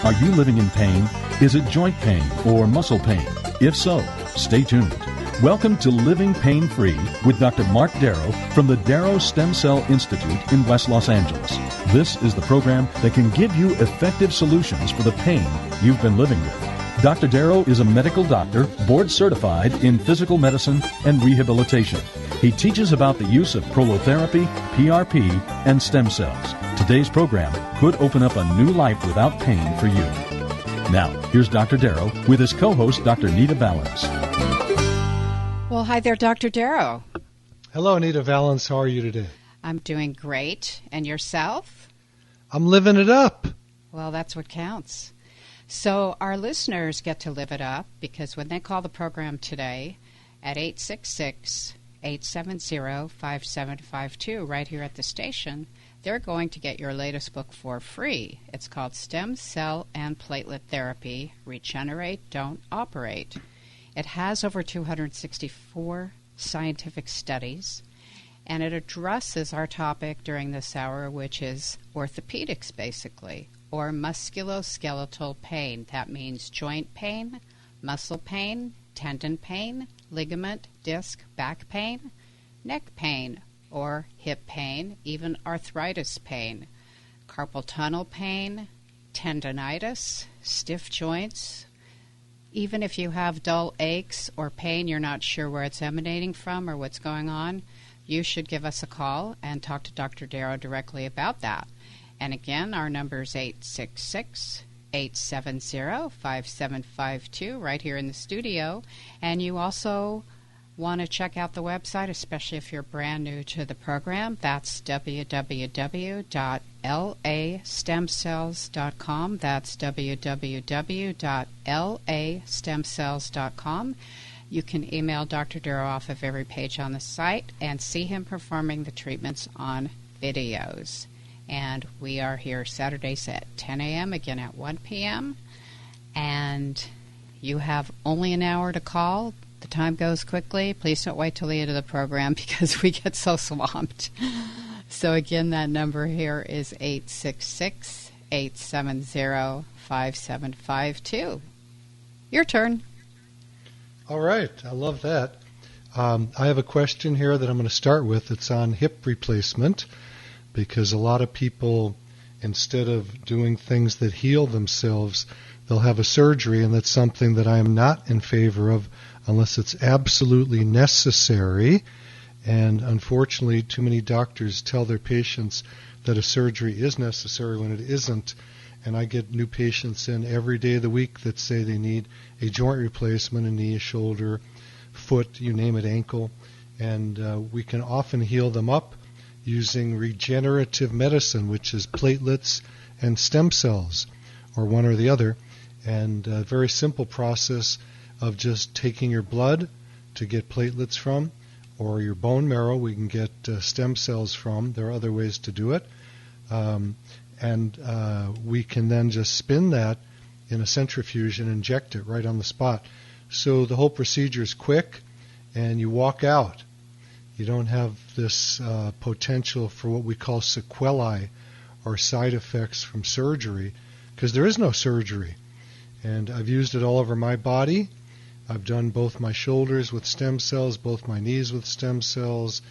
Are you living in pain? Is it joint pain or muscle pain? If so, stay tuned. Welcome to Living Pain-Free with Dr. Marc Darrow from the Darrow Stem Cell Institute in West Los Angeles. This is the program that can give you effective solutions for the pain you've been living with. Dr. Darrow is a medical doctor, board certified in physical medicine and rehabilitation. He teaches about the use of prolotherapy, PRP, and stem cells. Today's program could open up a new life without pain for you. Now, here's Dr. Darrow with his co-host, Dr. Nita Valens. Well, hi there, Dr. Darrow. Hello, Anita Valens. How are you today? I'm doing great. And yourself? I'm living it up. Well, that's what counts. So our listeners get to live it up because when they call the program today at 866-870-5752 right here at the station, they're going to get your latest book for free. It's called Stem Cell and Platelet Therapy, Regenerate, Don't Operate. It has over 264 scientific studies, and it addresses our topic during this hour, which is orthopedics, basically, or musculoskeletal pain. That means joint pain, muscle pain, tendon pain, ligament, disc, back pain, neck pain, or hip pain, even arthritis pain, carpal tunnel pain, tendonitis, stiff joints. Even if you have dull aches or pain, you're not sure where it's emanating from or what's going on, you should give us a call and talk to Dr. Darrow directly about that. And again, our number is 866-870-5752 right here in the studio. And you also want to check out the website, especially if you're brand new to the program. That's www.lastemcells.com. That's www.lastemcells.com. You can email Dr. Darrow off of every page on the site and see him performing the treatments on videos. And we are here Saturdays at 10 a.m., again at 1 p.m. And you have only an hour to call. The time goes quickly. Please don't wait till the end of the program because we get so swamped. So again, that number here is 866-870-5752. Your turn. All right. I love that. I have a question here that I'm going to start with. It's on hip replacement because a lot of people, instead of doing things that heal themselves, they'll have a surgery, and that's something that I am not in favor of unless it's absolutely necessary. And unfortunately, too many doctors tell their patients that a surgery is necessary when it isn't. And I get new patients in every day of the week that say they need a joint replacement, a knee, a shoulder, foot, you name it, ankle. And we can often heal them up using regenerative medicine, which is platelets and stem cells, or one or the other. And a very simple process of just taking your blood to get platelets from, or your bone marrow we can get stem cells from. There are other ways to do it. And we can then just spin that in a centrifuge and inject it right on the spot. So the whole procedure is quick, and you walk out. You don't have this potential for what we call sequelae, or side effects from surgery, because there is no surgery. And I've used it all over my body. I've done both my shoulders with stem cells, both my knees with stem cells.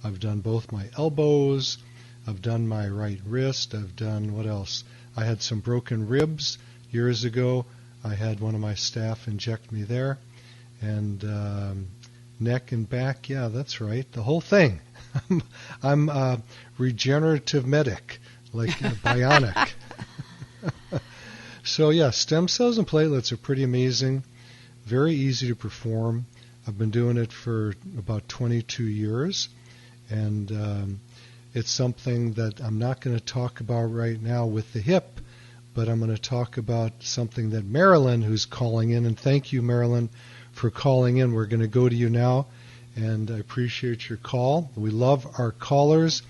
I've done both my elbows. I've done my right wrist. I've done, what else? I had some broken ribs years ago. I had one of my staff inject me there. And neck and back, yeah, that's right, the whole thing. I'm a regenerative medic, like bionic. So, yeah, stem cells and platelets are pretty amazing, very easy to perform. I've been doing it for about 22 years, and it's something that I'm not going to talk about right now with the hip, but I'm going to talk about something that Marilyn, who's calling in, and thank you, Marilyn, for calling in. We're going to go to you now, and I appreciate your call. We love our callers.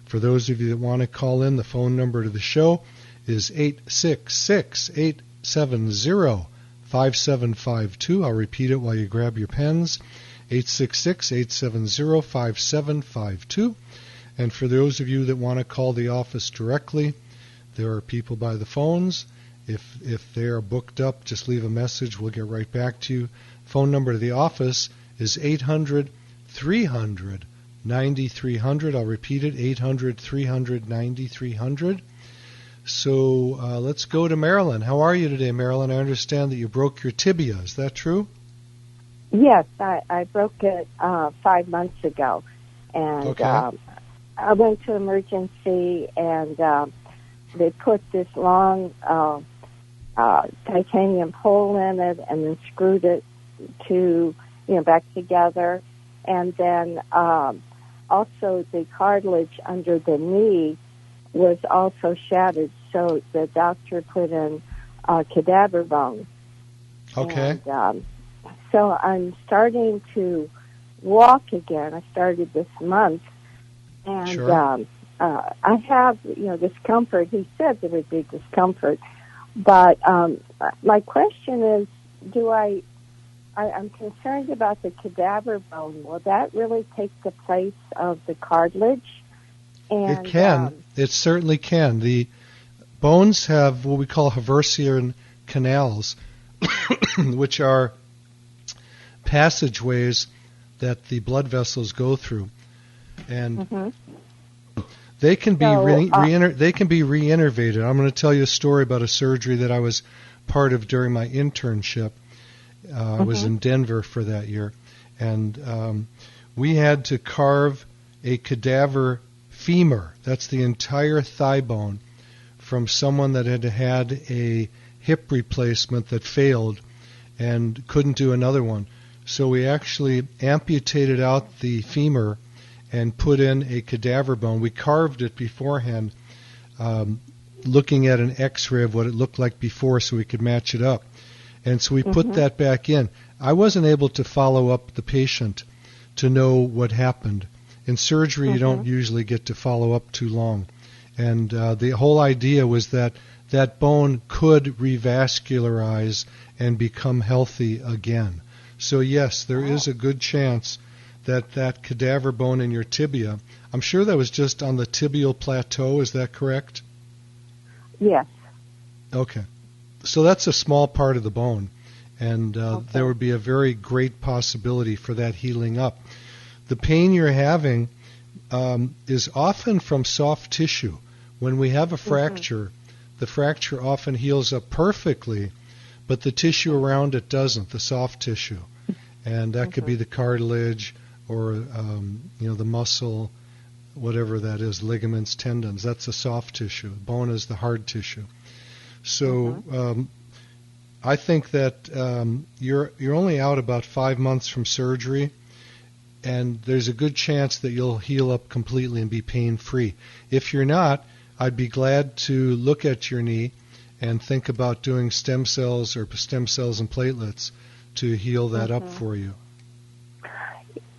For those of you that want to call in, the phone number to the show is 866-870-5752. I'll repeat it while you grab your pens. 866-870-5752. And for those of you that want to call the office directly, there are people by the phones, If they are booked up, just leave a message. We'll get right back to you. Phone number to the office is 800-300-9300. I'll repeat it, 800-300-9300. So let's go to Marilyn. How are you today, Marilyn? I understand that you broke your tibia. Is that true? Yes, I broke it 5 months ago. And okay. I went to emergency, and they put this long titanium pole in it and then screwed it to, back together. And then also the cartilage under the knee was also shattered, so the doctor put in cadaver bone. Okay. And, so I'm starting to walk again. I started this month. And sure. I have, discomfort. He said there would be discomfort. But my question is, I'm concerned about the cadaver bone. Will that really take the place of the cartilage? And, it can. It certainly can. The bones have what we call Haversian canals, which are passageways that the blood vessels go through, and they can be they can be reinnervated. I'm going to tell you a story about a surgery that I was part of during my internship. I was in Denver for that year, and we had to carve a cadaver femur. That's the entire thigh bone from someone that had had a hip replacement that failed and couldn't do another one. So we actually amputated out the femur and put in a cadaver bone. We carved it beforehand, looking at an X-ray of what it looked like before so we could match it up. And so we put that back in. I wasn't able to follow up the patient to know what happened. In surgery, you don't usually get to follow up too long. And the whole idea was that that bone could revascularize and become healthy again. So yes, there is a good chance that that cadaver bone in your tibia, I'm sure that was just on the tibial plateau, is that correct? Yes. Okay. So that's a small part of the bone, and there would be a very great possibility for that healing up. The pain you're having is often from soft tissue. When we have a fracture, the fracture often heals up perfectly, but the tissue around it doesn't, the soft tissue. And that could be the cartilage or, the muscle, whatever that is, ligaments, tendons. That's the soft tissue. Bone is the hard tissue. So I think that you're only out about 5 months from surgery, and there's a good chance that you'll heal up completely and be pain-free. If you're not, I'd be glad to look at your knee and think about doing stem cells and platelets to heal that up for you.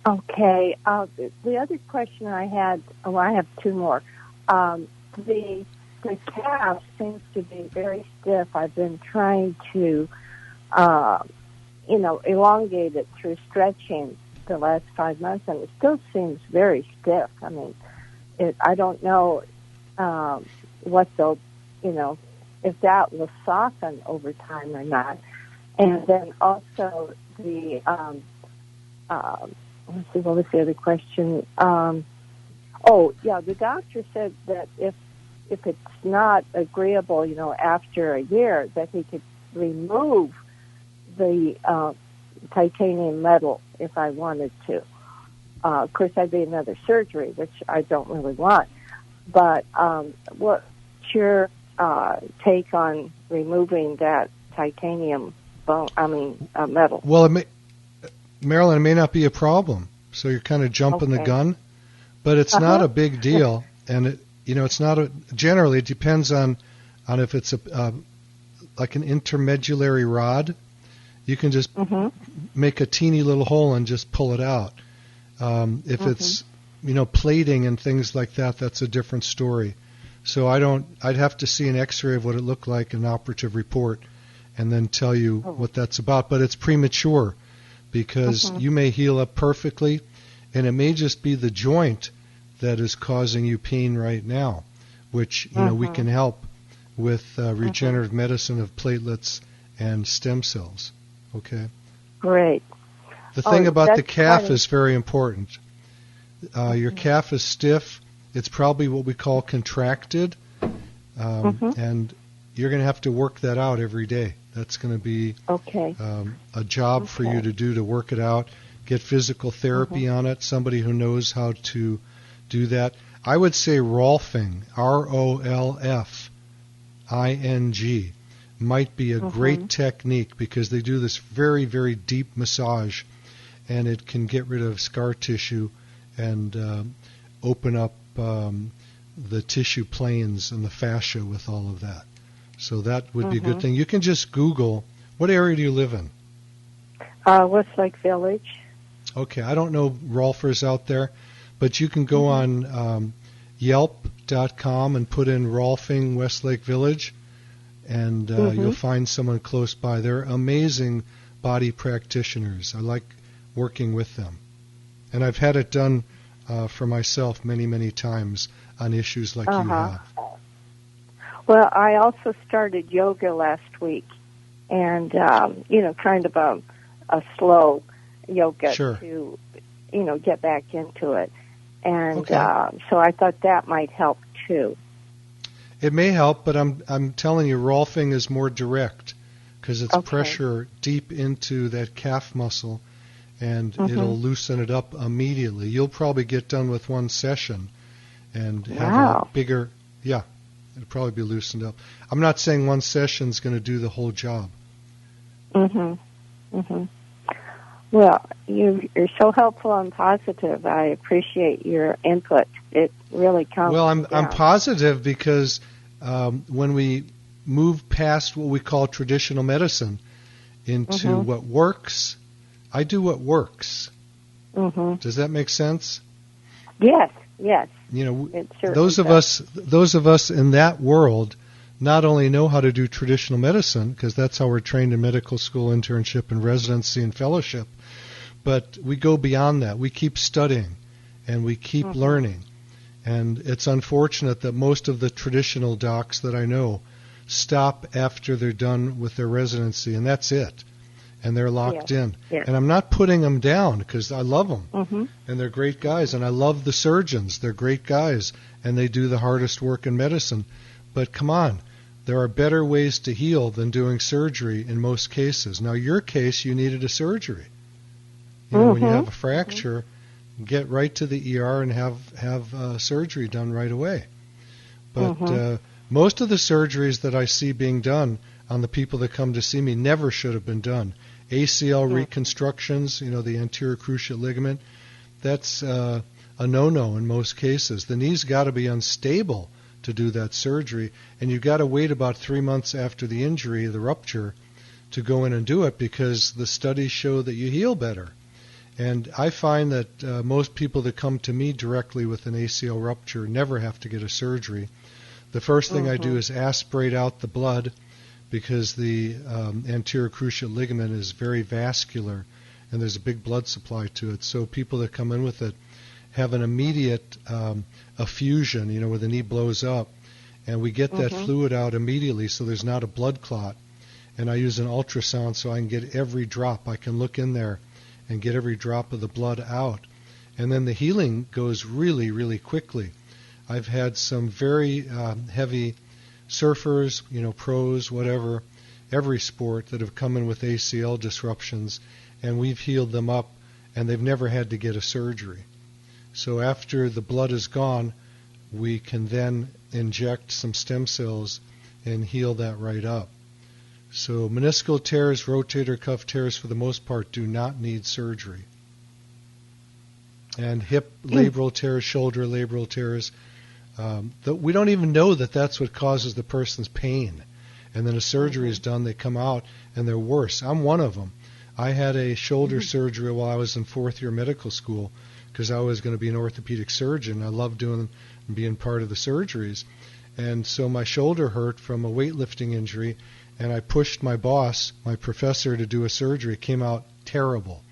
Okay. The other question I had, I have two more. The calf seems to be very stiff. I've been trying to, elongate it through stretching the last 5 months, and it still seems very stiff. I mean, I don't know what they'll, if that will soften over time or not. And then also the, let's see, what was the other question? The doctor said that if it's not agreeable, after a year, that he could remove the titanium metal if I wanted to. Of course, that'd be another surgery, which I don't really want. But what's your take on removing that titanium metal? Well, Marilyn, it may not be a problem, so you're kind of jumping the gun, but it's not a big deal, and it's not generally it depends on if it's like an intermedullary rod. You can just make a teeny little hole and just pull it out. If it's plating and things like that, that's a different story. So I'd have to see an X-ray of what it looked like, an operative report, and then tell you what that's about. But it's premature because you may heal up perfectly, and it may just be the joint that is causing you pain right now, which we can help with regenerative medicine of platelets and stem cells. Okay. Great. The thing about the calf funny. is very important. Your calf is stiff. It's probably what we call contracted, and you're going to have to work that out every day. That's going to be a job for you to do, to work it out. Get physical therapy on it, somebody who knows how to do that. I would say Rolfing, R-O-L-F-I-N-G, might be a great technique because they do this very, very deep massage, and it can get rid of scar tissue and open up the tissue planes and the fascia with all of that. So that would be a good thing. You can just Google, what area do you live in? Westlake Village. Okay, I don't know Rolfers out there, but you can go on Yelp.com and put in Rolfing Westlake Village, and you'll find someone close by. They're amazing body practitioners. I like working with them. And I've had it done for myself many, many times on issues like you have. Well, I also started yoga last week, and, kind of a slow yoga to, get back into it. And so I thought that might help, too. It may help, but I'm telling you, Rolfing is more direct because it's pressure deep into that calf muscle, and it'll loosen it up immediately. You'll probably get done with one session and have a bigger, it'll probably be loosened up. I'm not saying one session is going to do the whole job. Well, you're so helpful and positive. I appreciate your input. It really counts. Well, I'm positive because when we move past what we call traditional medicine into what works, I do what works. Does that make sense? Yes. Those of us in that world not only know how to do traditional medicine, because that's how we're trained in medical school, internship, and residency and fellowship, but we go beyond that. We keep studying, and we keep learning. And it's unfortunate that most of the traditional docs that I know stop after they're done with their residency, and that's it. And they're locked in. Yes. And I'm not putting them down because I love them, and they're great guys. And I love the surgeons. They're great guys, and they do the hardest work in medicine. But come on, there are better ways to heal than doing surgery in most cases. Now, your case, you needed a surgery. When you have a fracture, get right to the ER and have surgery done right away. But most of the surgeries that I see being done on the people that come to see me never should have been done. ACL reconstructions, the anterior cruciate ligament, that's a no-no in most cases. The knee's got to be unstable to do that surgery, and you've got to wait about 3 months after the injury, the rupture, to go in and do it because the studies show that you heal better. And I find that most people that come to me directly with an ACL rupture never have to get a surgery. The first thing I do is aspirate out the blood because the anterior cruciate ligament is very vascular and there's a big blood supply to it. So people that come in with it have an immediate effusion, where the knee blows up, and we get that fluid out immediately so there's not a blood clot. And I use an ultrasound so I can get every drop. I can look in there and get every drop of the blood out. And then the healing goes really, really quickly. I've had some very heavy surfers, pros, whatever, every sport that have come in with ACL disruptions, and we've healed them up, and they've never had to get a surgery. So after the blood is gone, we can then inject some stem cells and heal that right up. So meniscal tears, rotator cuff tears, for the most part, do not need surgery. And hip labral tears, shoulder labral tears, we don't even know that that's what causes the person's pain. And then a surgery is done, they come out, and they're worse. I'm one of them. I had a shoulder surgery while I was in fourth year medical school because I was going to be an orthopedic surgeon. I loved doing and being part of the surgeries. And so my shoulder hurt from a weightlifting injury, and I pushed my boss, my professor, to do a surgery. It came out terrible.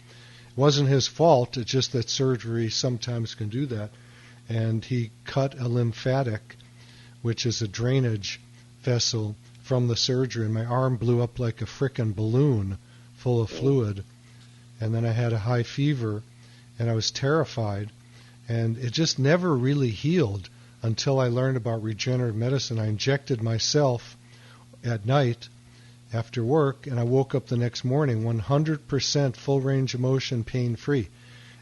It wasn't his fault. It's just that surgery sometimes can do that. And he cut a lymphatic, which is a drainage vessel from the surgery, and my arm blew up like a frickin' balloon full of fluid. And then I had a high fever, and I was terrified. And it just never really healed until I learned about regenerative medicine. I injected myself at night after work, and I woke up the next morning 100% full range of motion, pain-free.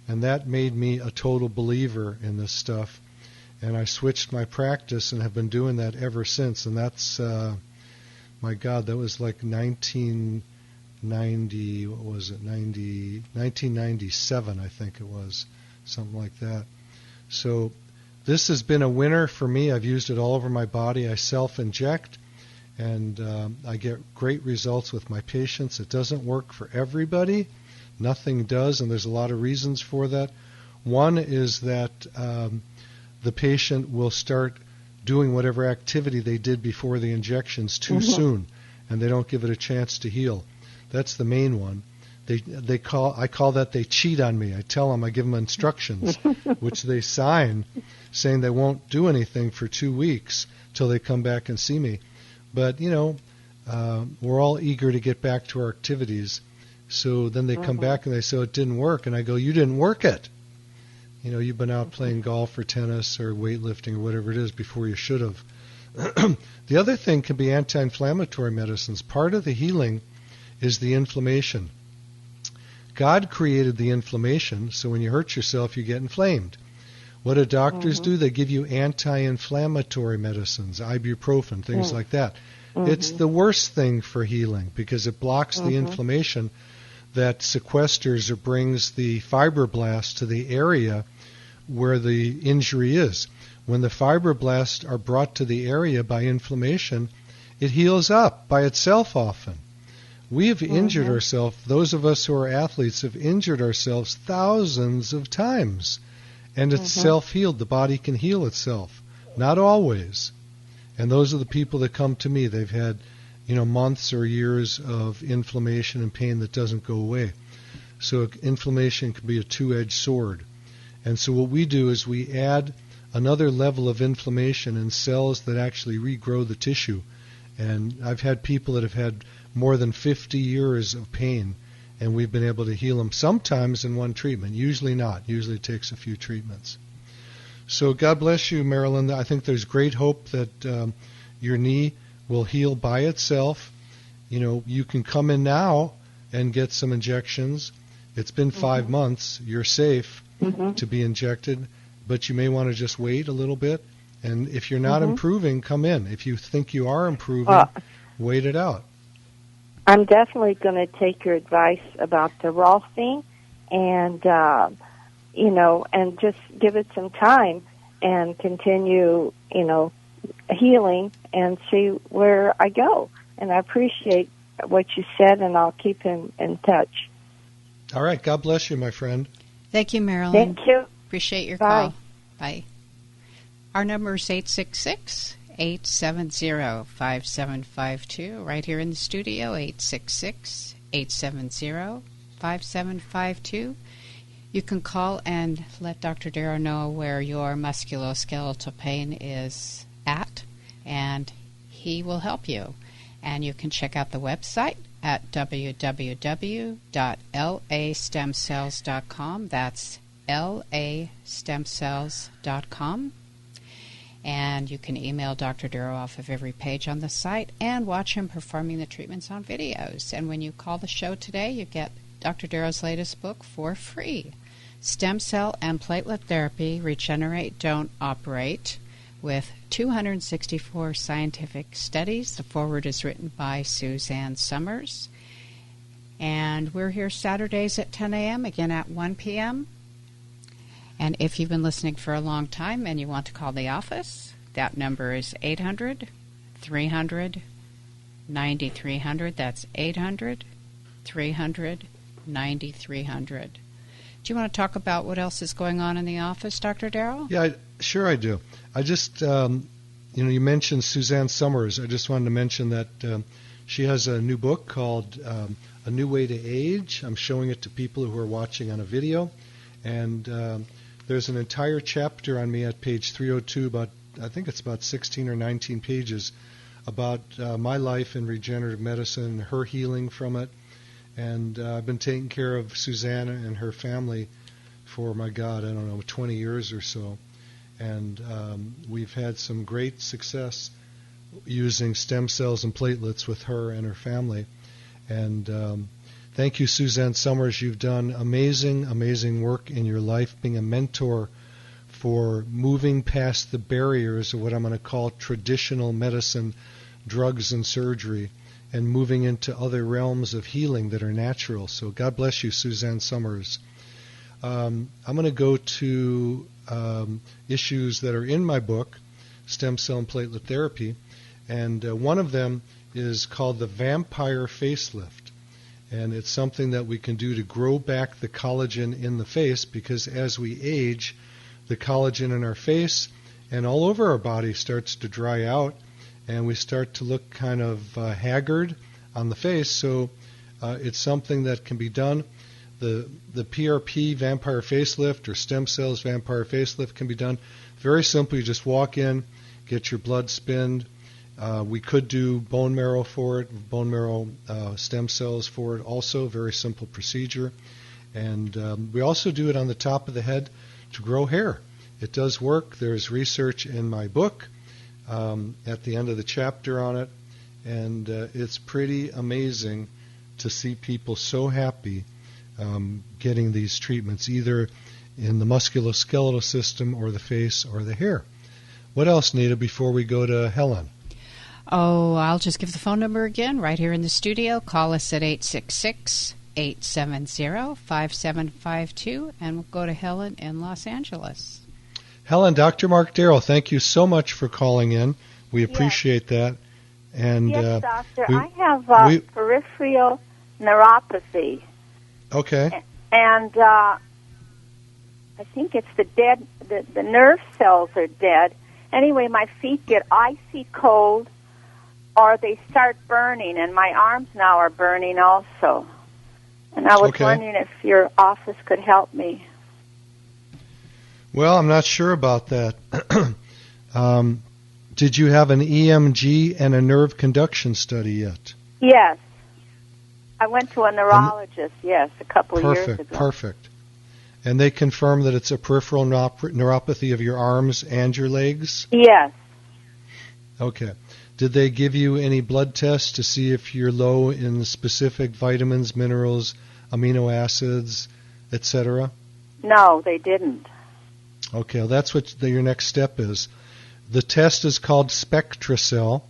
And that made me a total believer in this stuff. And I switched my practice and have been doing that ever since. And that's, my God, that was like 1990, what was it, 1997, I think it was, something like that. So this has been a winner for me. I've used it all over my body. I self-inject, and I get great results with my patients. It doesn't work for everybody. Nothing does, and there's a lot of reasons for that. One is that the patient will start doing whatever activity they did before the injections too soon, and they don't give it a chance to heal. That's the main one. I call that they cheat on me. I tell them, I give them instructions, which they sign, saying they won't do anything for 2 weeks till they come back and see me. But, we're all eager to get back to our activities. So then they come back and they say, it didn't work. And I go, you didn't work it. You've been out playing golf or tennis or weightlifting or whatever it is before you should have. The other thing can be anti-inflammatory medicines. Part of the healing is the inflammation. God created the inflammation, so when you hurt yourself, you get inflamed. What do doctors do? They give you anti-inflammatory medicines, ibuprofen, things like that. It's the worst thing for healing because it blocks the inflammation that sequesters or brings the fibroblasts to the area where the injury is. When the fibroblasts are brought to the area by inflammation, it heals up by itself often. We have injured ourselves. Those of us who are athletes have injured ourselves thousands of times. And it's self-healed. The body can heal itself. Not always. And those are the people that come to me. They've had, months or years of inflammation and pain that doesn't go away. So inflammation can be a two-edged sword. And so what we do is we add another level of inflammation in cells that actually regrow the tissue. And I've had people that have had more than 50 years of pain, and we've been able to heal them sometimes in one treatment, usually not. Usually it takes a few treatments. So God bless you, Marilyn. I think there's great hope that your knee will heal by itself. You can come in now and get some injections. It's been 5 months. You're safe to be injected, but you may want to just wait a little bit. And if you're not improving, come in. If you think you are improving, wait it out. I'm definitely going to take your advice about the Rothstein and, and just give it some time and continue, healing and see where I go. And I appreciate what you said, and I'll keep in touch. All right. God bless you, my friend. Thank you, Marilyn. Thank you. Appreciate your Bye. call. Bye. Our number is 866-870-5752. Right here in the studio, 866-870-5752. You can call and let Dr. Darrow know where your musculoskeletal pain is at, and he will help you. And you can check out the website at www.lastemcells.com. That's lastemcells.com. And you can email Dr. Darrow off of every page on the site and watch him performing the treatments on videos. And when you call the show today, you get Dr. Darrow's latest book for free. Stem Cell and Platelet Therapy, Regenerate, Don't Operate, with 264 scientific studies. The foreword is written by Suzanne Summers. And we're here Saturdays at 10 a.m., again at 1 p.m., and if you've been listening for a long time and you want to call the office, that number is 800-300-9300. That's 800-300-9300. Do you want to talk about what else is going on in the office, Dr. Darrow? Yeah, sure I do. I just, you mentioned Suzanne Summers. I just wanted to mention that she has a new book called A New Way to Age. I'm showing it to people who are watching on a video. And there's an entire chapter on me at page 302, I think it's about 16 or 19 pages about my life in regenerative medicine and her healing from it. And I've been taking care of Susanna and her family for, my God, I don't know, 20 years or so. And we've had some great success using stem cells and platelets with her and her family. And thank you, Suzanne Summers. You've done amazing, amazing work in your life, being a mentor for moving past the barriers of what I'm going to call traditional medicine, drugs and surgery, and moving into other realms of healing that are natural. So God bless you, Suzanne Summers. I'm going to go to issues that are in my book, Stem Cell and Platelet Therapy, and one of them is called the Vampire Facelift. And it's something that we can do to grow back the collagen in the face, because as we age, the collagen in our face and all over our body starts to dry out, and we start to look kind of haggard on the face. So it's something that can be done. The PRP Vampire Facelift or Stem Cells Vampire Facelift can be done very simply. You just walk in, get your blood spinned. We could do bone marrow for it, bone marrow stem cells for it also, very simple procedure. And we also do it on the top of the head to grow hair. It does work. There's research in my book at the end of the chapter on it, and it's pretty amazing to see people so happy getting these treatments, either in the musculoskeletal system or the face or the hair. What else, Nita, before we go to Helen? Oh, I'll just give the phone number again right here in the studio. Call us at 866-870-5752, and we'll go to Helen in Los Angeles. Helen, Dr. Marc Darrow, thank you so much for calling in. We appreciate that. And yes, doctor. I have peripheral neuropathy. Okay. And I think it's the nerve cells are dead. Anyway, my feet get icy cold, or they start burning, and my arms now are burning also. And I was wondering if your office could help me. Well, I'm not sure about that. Did you have an EMG and a nerve conduction study yet? Yes. I went to a neurologist, a couple of years ago. Perfect. And they confirmed that it's a peripheral neuropathy of your arms and your legs? Yes. Okay. Did they give you any blood tests to see if you're low in specific vitamins, minerals, amino acids, etc.? No, they didn't. Okay, well, that's what your next step is. The test is called SpectraCell,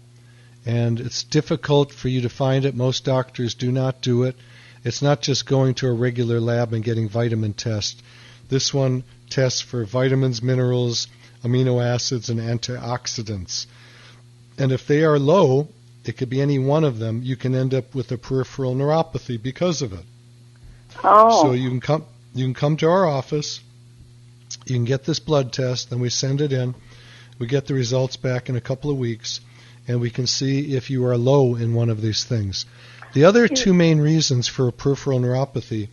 and it's difficult for you to find it. Most doctors do not do it. It's not just going to a regular lab and getting vitamin tests. This one tests for vitamins, minerals, amino acids, and antioxidants. And if they are low, it could be any one of them, you can end up with a peripheral neuropathy because of it. Oh. So you can come to our office, you can get this blood test, then we send it in. We get the results back in a couple of weeks, and we can see if you are low in one of these things. The other two main reasons for peripheral neuropathy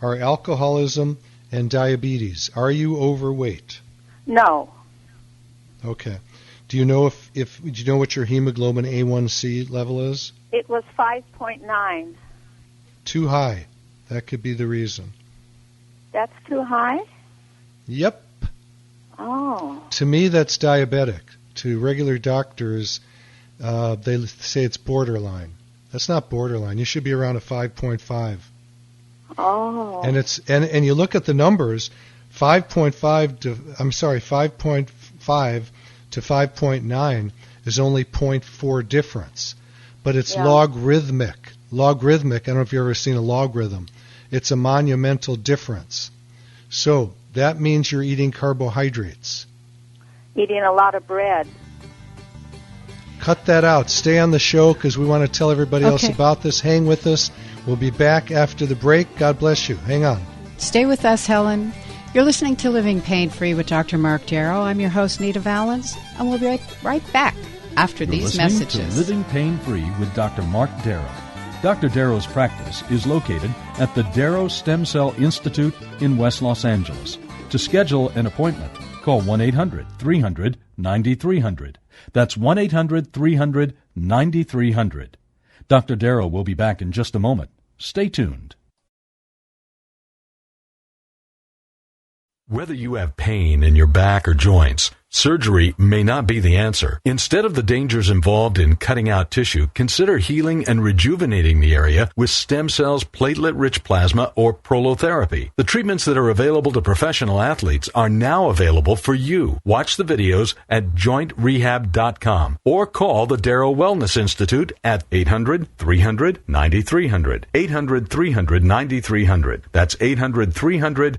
are alcoholism and diabetes. Are you overweight? No. Okay. Do you know do you know what your hemoglobin A1C level is? It was 5.9. Too high. That could be the reason. That's too high? Yep. Oh. To me, that's diabetic. To regular doctors, they say it's borderline. That's not borderline. You should be around a 5.5. Oh. And and you look at the numbers, 5.5 to 5.9 is only 0.4 difference, but it's logarithmic. Logarithmic. I don't know if you've ever seen a logarithm. It's a monumental difference. So that means you're eating carbohydrates. Eating a lot of bread. Cut that out. Stay on the show because we want to tell everybody else about this. Hang with us. We'll be back after the break. God bless you. Hang on. Stay with us, Helen. You're listening to Living Pain-Free with Dr. Marc Darrow. I'm your host, Nita Valens, and we'll be right back after these messages. You're listening to Living Pain-Free with Dr. Marc Darrow. Dr. Darrow's practice is located at the Darrow Stem Cell Institute in West Los Angeles. To schedule an appointment, call 1-800-300 1-800-300-9300. That's 1-800-300-9300. Dr. Darrow will be back in just a moment. Stay tuned. Whether you have pain in your back or joints, surgery may not be the answer. Instead of the dangers involved in cutting out tissue, consider healing and rejuvenating the area with stem cells, platelet-rich plasma, or prolotherapy. The treatments that are available to professional athletes are now available for you. Watch the videos at jointrehab.com or call the Darrow Wellness Institute at 800-300-9300. 800-300-9300. That's 800-300-9300.